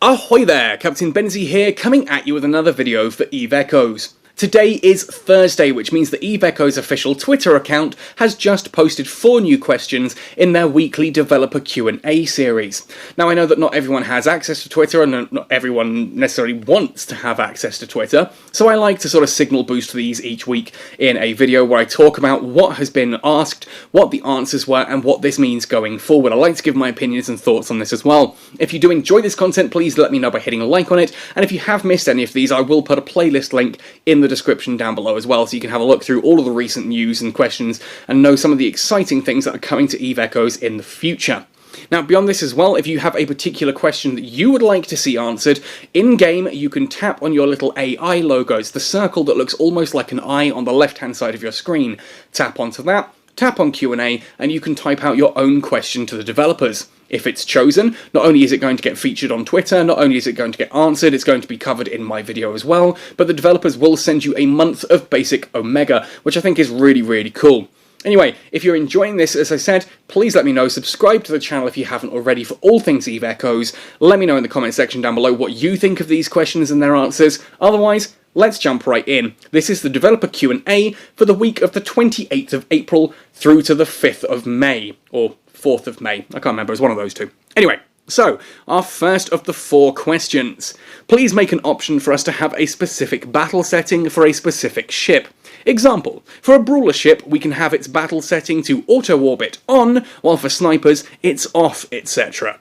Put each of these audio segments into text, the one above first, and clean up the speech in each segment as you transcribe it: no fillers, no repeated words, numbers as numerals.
Ahoy there, Captain Benzie here, coming at you with another video for Eve Echoes. Today is Thursday, which means that Eve Echoes' official Twitter account has just posted 4 new questions in their weekly developer Q&A series. Now, I know that not everyone has access to Twitter, and not everyone necessarily wants to have access to Twitter, so I like to sort of signal boost these each week in a video where I talk about what has been asked, what the answers were, and what this means going forward. I like to give my opinions and thoughts on this as well. If you do enjoy this content, please let me know by hitting a like on it, and if you have missed any of these, I will put a playlist link in the description down below as well, so you can have a look through all of the recent news and questions and know some of the exciting things that are coming to Eve Echoes in the future. Now, beyond this as well, if you have a particular question that you would like to see answered, in-game you can tap on your little AI logos, the circle that looks almost like an eye on the left-hand side of your screen. Tap onto that, tap on Q&A, and you can type out your own question to the developers. If it's chosen, not only is it going to get featured on Twitter, not only is it going to get answered, it's going to be covered in my video as well, but the developers will send you a month of basic Omega, which I think is really, really cool. Anyway, if you're enjoying this, as I said, please let me know. Subscribe to the channel if you haven't already for all things Eve Echoes. Let me know in the comment section down below what you think of these questions and their answers. Otherwise, let's jump right in. This is the developer Q&A for the week of the 28th of April through to the 5th of May, or 4th of May. I can't remember, it's one of those two. Anyway, so, our first of the 4 questions. Please make an option for us to have a specific battle setting for a specific ship. Example, for a brawler ship, we can have its battle setting to auto-orbit on, while for snipers, it's off, etc.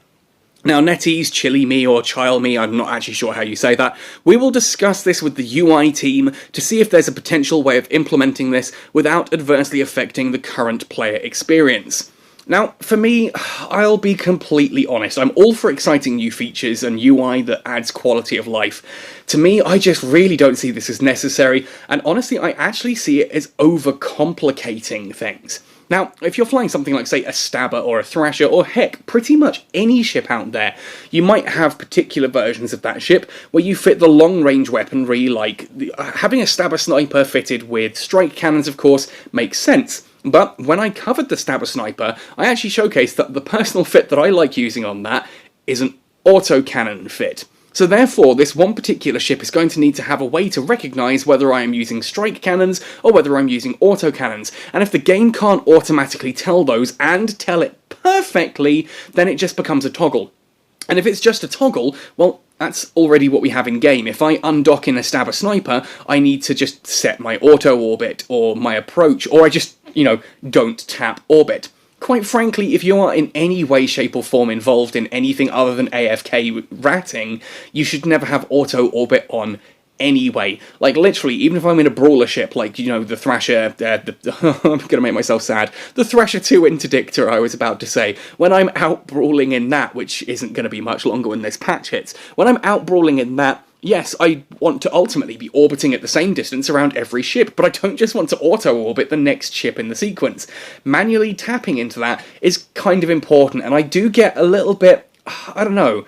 Now, NetEase, Chili Me, or Chile Me, I'm not actually sure how you say that, we will discuss this with the UI team to see if there's a potential way of implementing this without adversely affecting the current player experience. Now, for me, I'll be completely honest, I'm all for exciting new features and UI that adds quality of life. To me, I just really don't see this as necessary, and honestly, I actually see it as overcomplicating things. Now, if you're flying something like, say, a Stabber or a Thrasher, or heck, pretty much any ship out there, you might have particular versions of that ship where you fit the long-range weaponry, like having a Stabber Sniper fitted with strike cannons, of course, makes sense. But when I covered the Stabber Sniper, I actually showcased that the personal fit that I like using on that is an autocannon fit. So therefore, this one particular ship is going to need to have a way to recognise whether I am using strike cannons or whether I'm using autocannons. And if the game can't automatically tell those and tell it perfectly, then it just becomes a toggle. And if it's just a toggle, well, that's already what we have in game. If I undock in a Stabber Sniper, I need to just set my auto-orbit or my approach, or I just, don't tap orbit. Quite frankly, if you are in any way, shape or form involved in anything other than AFK ratting, you should never have auto-orbit on anyway. Like, literally, even if I'm in a brawler ship, like, the Thrasher, I'm gonna make myself sad, the Thrasher 2 Interdictor I was about to say, when I'm out brawling in that, which isn't gonna be much longer when this patch hits, when I'm out brawling in that, yes, I want to ultimately be orbiting at the same distance around every ship, but I don't just want to auto-orbit the next ship in the sequence. Manually tapping into that is kind of important, and I do get a little bit, I don't know,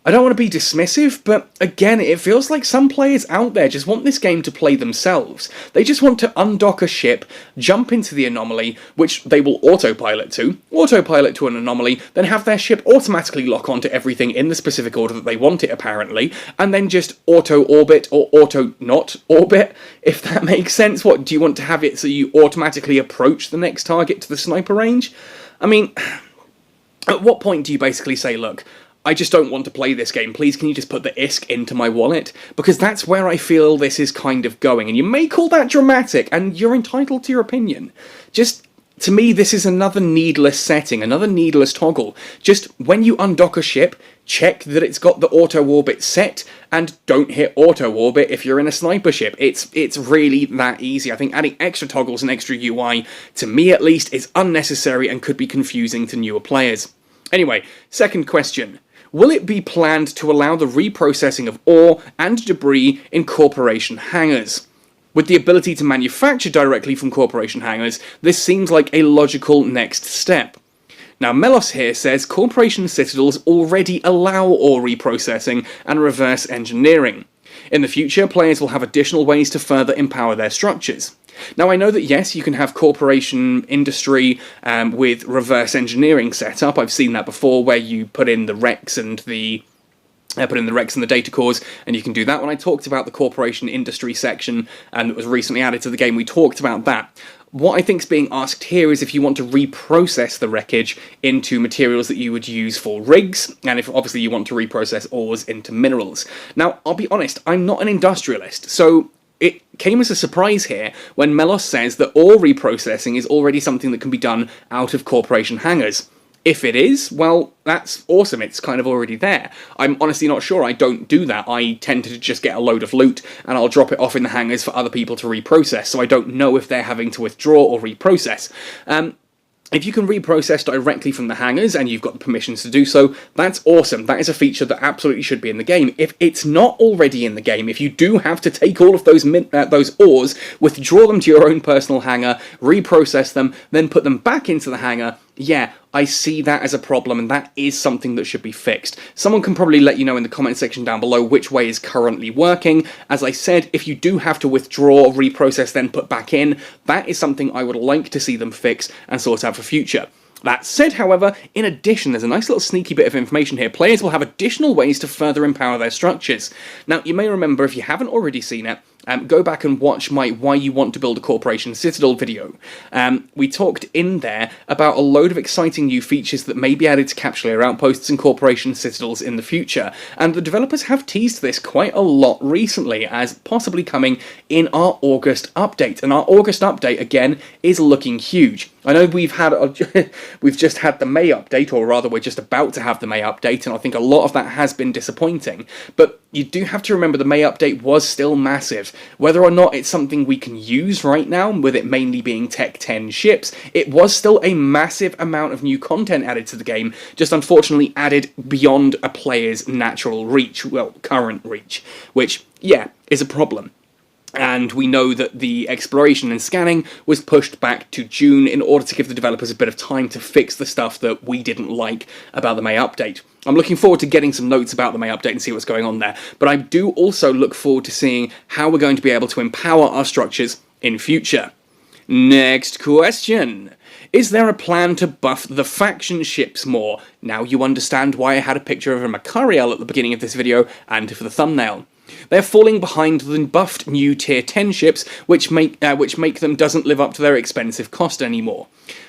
I don't want to be dismissive, but again, it feels like some players out there just want this game to play themselves. They just want to undock a ship, jump into the anomaly, which they will autopilot to an anomaly, then have their ship automatically lock onto everything in the specific order that they want it, apparently, and then just auto-orbit or auto-not-orbit, if that makes sense. What, do you want to have it so you automatically approach the next target to the sniper range? I mean, at what point do you basically say, look, I just don't want to play this game, please can you just put the ISK into my wallet? Because that's where I feel this is kind of going, and you may call that dramatic, and you're entitled to your opinion. Just, to me, this is another needless setting, another needless toggle. Just, when you undock a ship, check that it's got the auto-orbit set, and don't hit auto-orbit if you're in a sniper ship. It's really that easy. I think adding extra toggles and extra UI, to me at least, is unnecessary and could be confusing to newer players. Anyway, second question. Will it be planned to allow the reprocessing of ore and debris in corporation hangars? With the ability to manufacture directly from corporation hangars, this seems like a logical next step. Now, Melos here says corporation citadels already allow ore reprocessing and reverse engineering. In the future, players will have additional ways to further empower their structures. Now, I know that, yes, you can have corporation industry with reverse engineering set up. I've seen that before, where you put in the Rex and the put in the recs and the data cores, and you can do that. When I talked about the corporation industry section that was recently added to the game, we talked about that. What I think is being asked here is if you want to reprocess the wreckage into materials that you would use for rigs, and if obviously you want to reprocess ores into minerals. Now, I'll be honest, I'm not an industrialist, so it came as a surprise here when Melos says that ore reprocessing is already something that can be done out of corporation hangars. If it is, well, that's awesome, it's kind of already there. I'm honestly not sure, I don't do that. I tend to just get a load of loot and I'll drop it off in the hangars for other people to reprocess, so I don't know if they're having to withdraw or reprocess. If you can reprocess directly from the hangars and you've got the permissions to do so, that's awesome. That is a feature that absolutely should be in the game. If it's not already in the game, if you do have to take all of those ores, withdraw them to your own personal hangar, reprocess them, then put them back into the hangar, yeah, I see that as a problem, and that is something that should be fixed. Someone can probably let you know in the comment section down below which way is currently working. As I said, if you do have to withdraw, reprocess, then put back in, that is something I would like to see them fix and sort out for future. That said, however, in addition, there's a nice little sneaky bit of information here. Players will have additional ways to further empower their structures. Now, you may remember, if you haven't already seen it, go back and watch my Why You Want to Build a Corporation Citadel video. We talked in there about a load of exciting new features that may be added to capture layer outposts and corporation citadels in the future, and the developers have teased this quite a lot recently as possibly coming in our August update, and our August update, again, is looking huge. I know we've just had the May update, or rather we're just about to have the May update, and I think a lot of that has been disappointing, but you do have to remember the May update was still massive. Whether or not it's something we can use right now, with it mainly being Tech 10 ships, it was still a massive amount of new content added to the game, just unfortunately added beyond a player's natural reach, well, current reach, which, yeah, is a problem. And we know that the exploration and scanning was pushed back to June in order to give the developers a bit of time to fix the stuff that we didn't like about the May update. I'm looking forward to getting some notes about the May update and see what's going on there, but I do also look forward to seeing how we're going to be able to empower our structures in future. Next question. Is there a plan to buff the faction ships more? Now you understand why I had a picture of a Macariel at the beginning of this video and for the thumbnail. They're falling behind the buffed new tier 10 ships, which make them doesn't live up to their expensive cost anymore.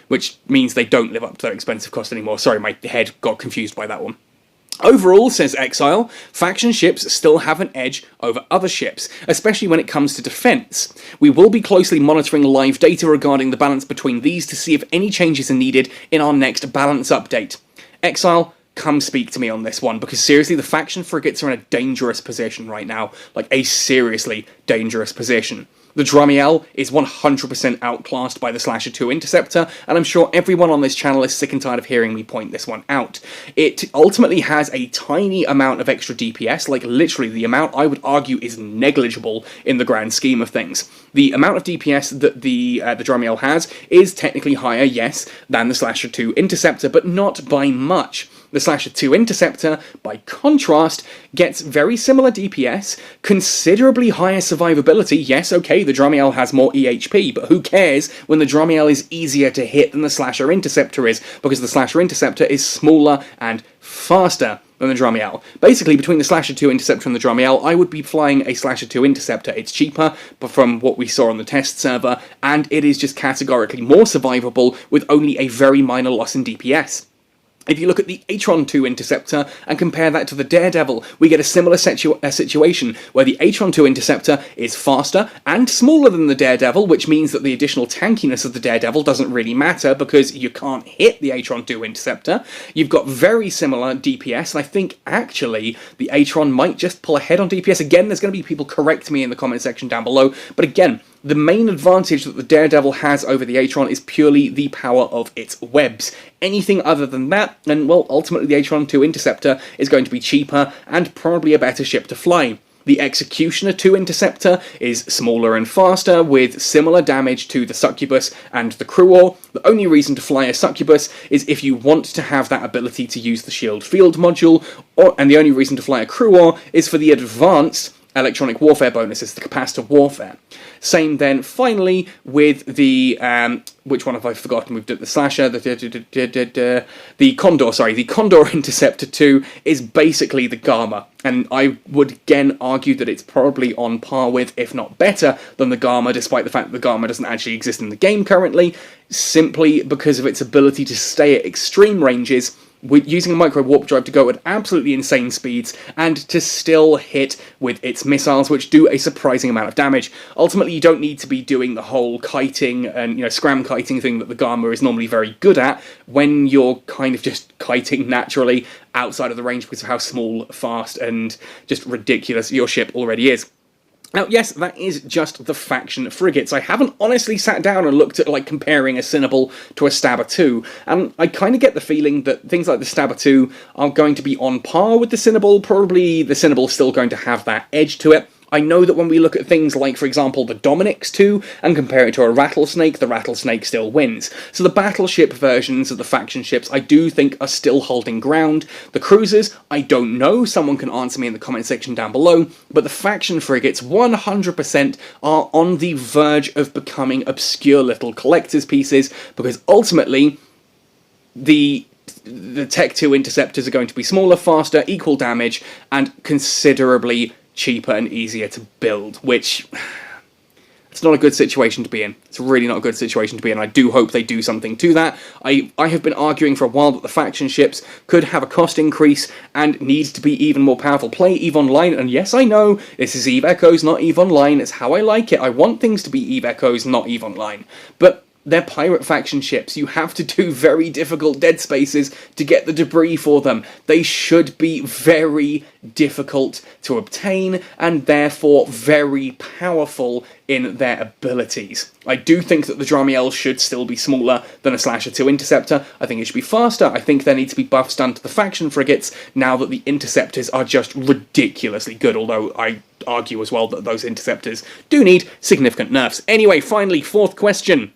Which means they don't live up to their expensive cost anymore. Sorry, my head got confused by that one. Overall, says Exile, faction ships still have an edge over other ships, especially when it comes to defense. We will be closely monitoring live data regarding the balance between these to see if any changes are needed in our next balance update. Exile, come speak to me on this one, because seriously, the faction frigates are in a dangerous position right now, like a seriously dangerous position. The Dramiel is 100% outclassed by the Slasher 2 Interceptor, and I'm sure everyone on this channel is sick and tired of hearing me point this one out. It ultimately has a tiny amount of extra DPS, like literally the amount I would argue is negligible in the grand scheme of things. The amount of DPS that the Dramiel has is technically higher, yes, than the Slasher 2 Interceptor, but not by much. The Slasher 2 Interceptor, by contrast, gets very similar DPS, considerably higher survivability. Yes, okay, the Dramiel has more EHP, but who cares when the Dramiel is easier to hit than the Slasher Interceptor is, because the Slasher Interceptor is smaller and faster than the Dramiel. Basically, between the Slasher 2 Interceptor and the Dramiel, I would be flying a Slasher 2 Interceptor. It's cheaper, but from what we saw on the test server, and it is just categorically more survivable with only a very minor loss in DPS. If you look at the Atron 2 Interceptor and compare that to the Daredevil, we get a similar situation where the Atron 2 Interceptor is faster and smaller than the Daredevil, which means that the additional tankiness of the Daredevil doesn't really matter because you can't hit the Atron 2 Interceptor. You've got very similar DPS, and I think actually the Atron might just pull ahead on DPS. Again, there's going to be people correct me in the comment section down below, but again, the main advantage that the Daredevil has over the Atron is purely the power of its webs. Anything other than that, and well, ultimately the Atron 2 Interceptor is going to be cheaper and probably a better ship to fly. The Executioner 2 Interceptor is smaller and faster, with similar damage to the Succubus and the Cruor. The only reason to fly a Succubus is if you want to have that ability to use the Shield Field module, and the only reason to fly a Cruor is for the advanced electronic warfare bonuses, the capacitor warfare. Same then, finally, with the, which one have I forgotten? We've done the slasher, the Condor, sorry, the Condor Interceptor 2 is basically the Gamma, and I would again argue that it's probably on par with, if not better, than the Gamma, despite the fact that the Gamma doesn't actually exist in the game currently, simply because of its ability to stay at extreme ranges, with using a micro warp drive to go at absolutely insane speeds and to still hit with its missiles, which do a surprising amount of damage. Ultimately, you don't need to be doing the whole kiting and scram kiting thing that the Gamma is normally very good at when you're kind of just kiting naturally outside of the range because of how small, fast, and just ridiculous your ship already is. Now, yes, that is just the faction frigates. I haven't honestly sat down and looked at, like, comparing a Cinnable to a Stabber 2, and I kind of get the feeling that things like the Stabber 2 are going to be on par with the Cinnable. Probably the Cinnable's still going to have that edge to it. I know that when we look at things like, for example, the Dominix 2, and compare it to a Rattlesnake, the Rattlesnake still wins. So the battleship versions of the faction ships, I do think, are still holding ground. The cruisers, I don't know, someone can answer me in the comment section down below, but the faction frigates 100% are on the verge of becoming obscure little collector's pieces, because ultimately, the Tech 2 interceptors are going to be smaller, faster, equal damage, and considerably cheaper and easier to build, which it's not a good situation to be in. It's really not a good situation to be in. I do hope they do something to that. I have been arguing for a while that the faction ships could have a cost increase and need to be even more powerful. Play EVE Online, and yes, I know, this is EVE Echoes, not EVE Online. It's how I like it. I want things to be EVE Echoes, not EVE Online. But they're pirate faction ships. You have to do very difficult dead spaces to get the debris for them. They should be very difficult to obtain and therefore very powerful in their abilities. I do think that the Dramiel should still be smaller than a Slasher 2 Interceptor. I think it should be faster. I think there needs to be buffs done to the faction frigates now that the Interceptors are just ridiculously good, although I argue as well that those Interceptors do need significant nerfs. Anyway, finally, fourth question.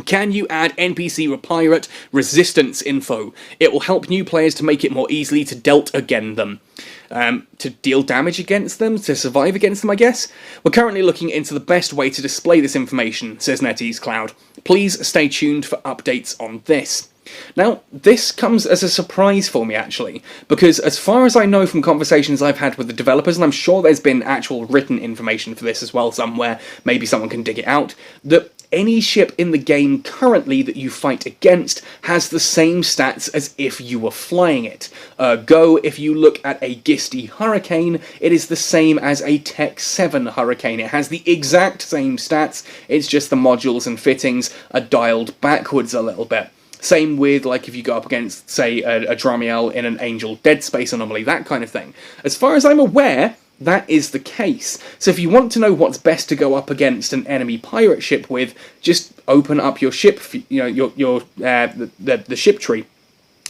Can you add NPC Pirate resistance info? It will help new players to make it more easily to dealt against them. To deal damage against them, to survive against them, I guess? We're currently looking into the best way to display this information, says NetEase Cloud. Please stay tuned for updates on this. Now, this comes as a surprise for me, actually, because as far as I know from conversations I've had with the developers, and I'm sure there's been actual written information for this as well somewhere, maybe someone can dig it out, that any ship in the game currently that you fight against has the same stats as if you were flying it. Go, if you look at a Gisty Hurricane, it is the same as a Tech 7 Hurricane. It has the exact same stats, it's just the modules and fittings are dialed backwards a little bit. Same with, like, if you go up against, say, a Dramiel in an Angel Dead Space anomaly, that kind of thing. As far as I'm aware, that is the case. So if you want to know what's best to go up against an enemy pirate ship with, just open up your ship, the ship tree,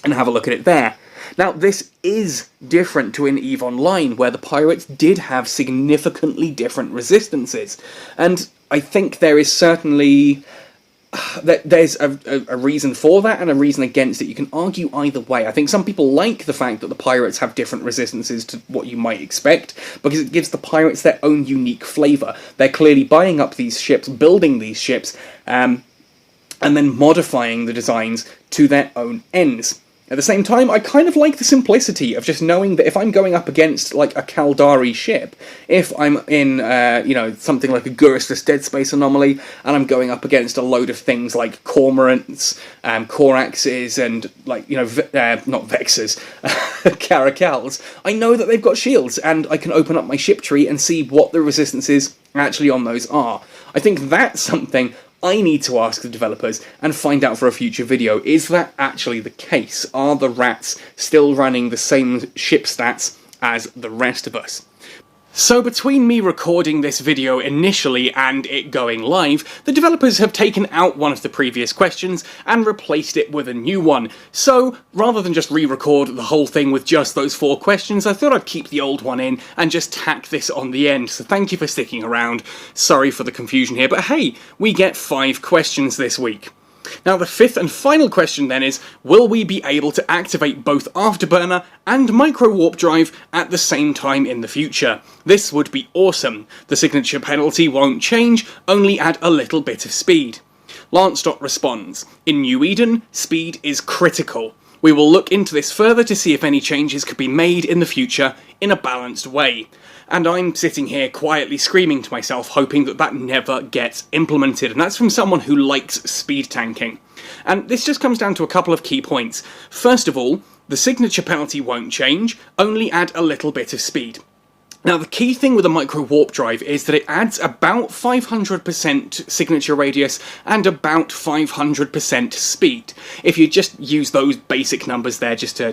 and have a look at it there. Now, this is different to in EVE Online, where the pirates did have significantly different resistances, and I think there is certainly there's a reason for that and a reason against it. You can argue either way. I think some people like the fact that the pirates have different resistances to what you might expect, because it gives the pirates their own unique flavour. They're clearly buying up these ships, building these ships, and then modifying the designs to their own ends. At the same time, I kind of like the simplicity of just knowing that if I'm going up against, like, a Kaldari ship, if I'm in, something like a Guristas Dead Space anomaly, and I'm going up against a load of things like Cormorants, Coraxes, and, like, not Vexers, Caracals, I know that they've got shields, and I can open up my ship tree and see what the resistances actually on those are. I think that's something I need to ask the developers and find out for a future video. Is that actually the case? Are the rats still running the same ship stats as the rest of us? So between me recording this video initially and it going live, the developers have taken out one of the previous questions and replaced it with a new one. So rather than just re-record the whole thing with just those 4 questions, I thought I'd keep the old one in and just tack this on the end. So thank you for sticking around. Sorry for the confusion here, but hey, we get 5 questions this week. Now the fifth and final question then is, will we be able to activate both Afterburner and micro warp drive at the same time in the future? This would be awesome. The signature penalty won't change, only add a little bit of speed. Lance responds, in New Eden, speed is critical. We will look into this further to see if any changes could be made in the future in a balanced way. And I'm sitting here quietly screaming to myself, hoping that that never gets implemented. And that's from someone who likes speed tanking. And this just comes down to a couple of key points. First of all, the signature penalty won't change, only add a little bit of speed. Now, the key thing with a micro warp drive is that it adds about 500% signature radius and about 500% speed. If you just use those basic numbers there, just to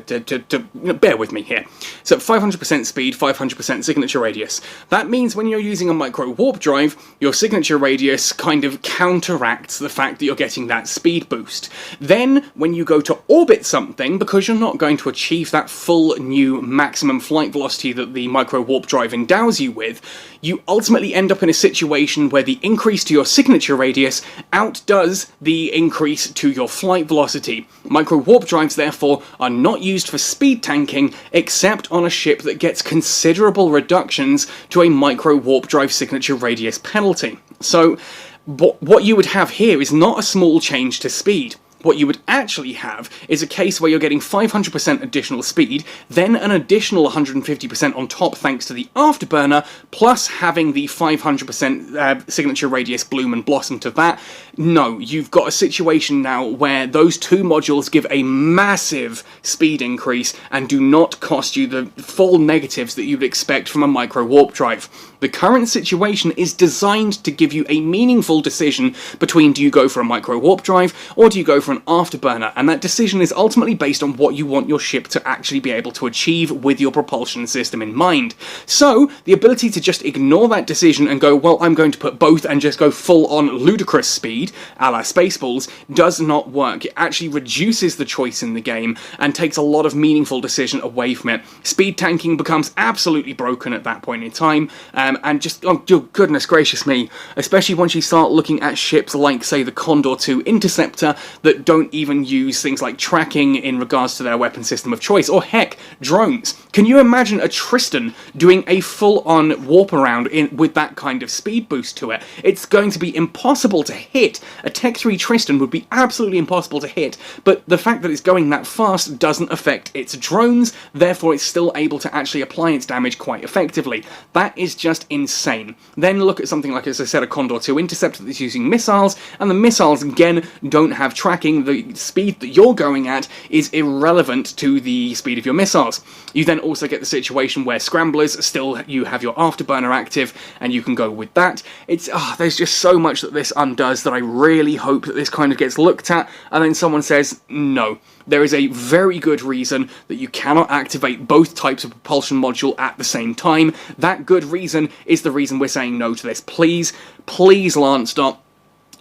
bear with me here. So 500% speed, 500% signature radius. That means when you're using a micro warp drive, your signature radius kind of counteracts the fact that you're getting that speed boost. Then, when you go to orbit something, because you're not going to achieve that full new maximum flight velocity that the micro warp drive endows you with, you ultimately end up in a situation where the increase to your signature radius outdoes the increase to your flight velocity. Micro warp drives, therefore, are not used for speed tanking except on a ship that gets considerable reductions to a micro warp drive signature radius penalty. So, what you would have here is not a small change to speed. What you would actually have is a case where you're getting 500% additional speed, then an additional 150% on top thanks to the Afterburner, plus having the 500% signature radius bloom and blossom to that. No, you've got a situation now where those two modules give a massive speed increase and do not cost you the full negatives that you'd expect from a micro warp drive. The current situation is designed to give you a meaningful decision between do you go for a micro warp drive or do you go for an Afterburner, and that decision is ultimately based on what you want your ship to actually be able to achieve with your propulsion system in mind. So, the ability to just ignore that decision and go, well, I'm going to put both and just go full on ludicrous speed, a la Spaceballs, does not work. It actually reduces the choice in the game and takes a lot of meaningful decision away from it. Speed tanking becomes absolutely broken at that point in time, and just, oh goodness gracious me, especially once you start looking at ships like, say, the Condor II Interceptor that don't even use things like tracking in regards to their weapon system of choice, or heck, drones. Can you imagine a Tristan doing a full-on warp around with that kind of speed boost to it? It's going to be impossible to hit. A Tech 3 Tristan would be absolutely impossible to hit, but the fact that it's going that fast doesn't affect its drones, therefore it's still able to actually apply its damage quite effectively. That is just insane. Then look at something like, as I said, a Condor II Interceptor that's using missiles, and the missiles, again, don't have tracking. The speed that you're going at is irrelevant to the speed of your missiles. You then also get the situation where scramblers, still you have your Afterburner active, and you can go with that. It's, there's just so much that this undoes that I really hope that this kind of gets looked at, and then someone says, no. There is a very good reason that you cannot activate both types of propulsion module at the same time. That good reason is the reason we're saying no to this. Please, please, Lance,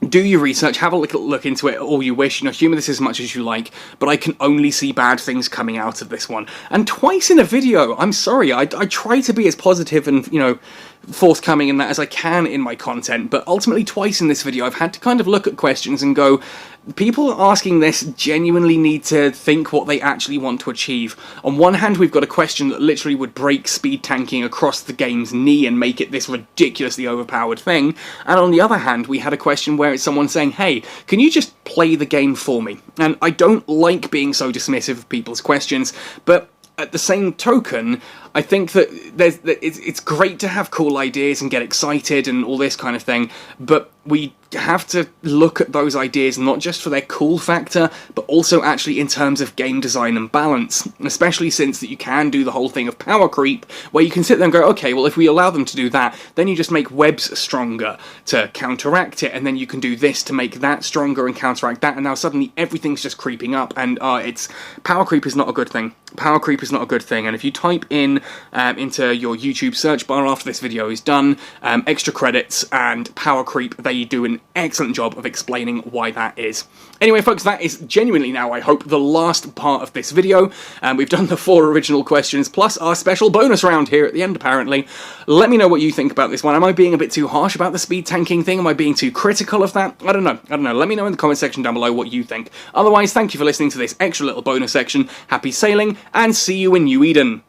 do your research, have a look into it all you wish, humour this as much as you like, but I can only see bad things coming out of this one. And twice in a video, I'm sorry, I try to be as positive and, forthcoming in that as I can in my content, but ultimately twice in this video I've had to kind of look at questions and go, people asking this genuinely need to think what they actually want to achieve. On one hand, we've got a question that literally would break speed tanking across the game's knee and make it this ridiculously overpowered thing, and on the other hand, we had a question where it's someone saying, hey, can you just play the game for me? And I don't like being so dismissive of people's questions, but at the same token, I think that it's great to have cool ideas and get excited and all this kind of thing, but we have to look at those ideas not just for their cool factor, but also actually in terms of game design and balance, especially since that you can do the whole thing of power creep, where you can sit there and go, okay, well, if we allow them to do that, then you just make webs stronger to counteract it, and then you can do this to make that stronger and counteract that, and now suddenly everything's just creeping up, and power creep is not a good thing. Power creep is not a good thing, and if you type in into your YouTube search bar after this video is done, extra credits and power creep, they do an excellent job of explaining why that is. Anyway, folks, that is genuinely now, I hope, the last part of this video. We've done the 4 original questions, plus our special bonus round here at the end, apparently. Let me know what you think about this one. Am I being a bit too harsh about the speed tanking thing? Am I being too critical of that? I don't know. Let me know in the comment section down below what you think. Otherwise, thank you for listening to this extra little bonus section. Happy sailing, and see you in New Eden.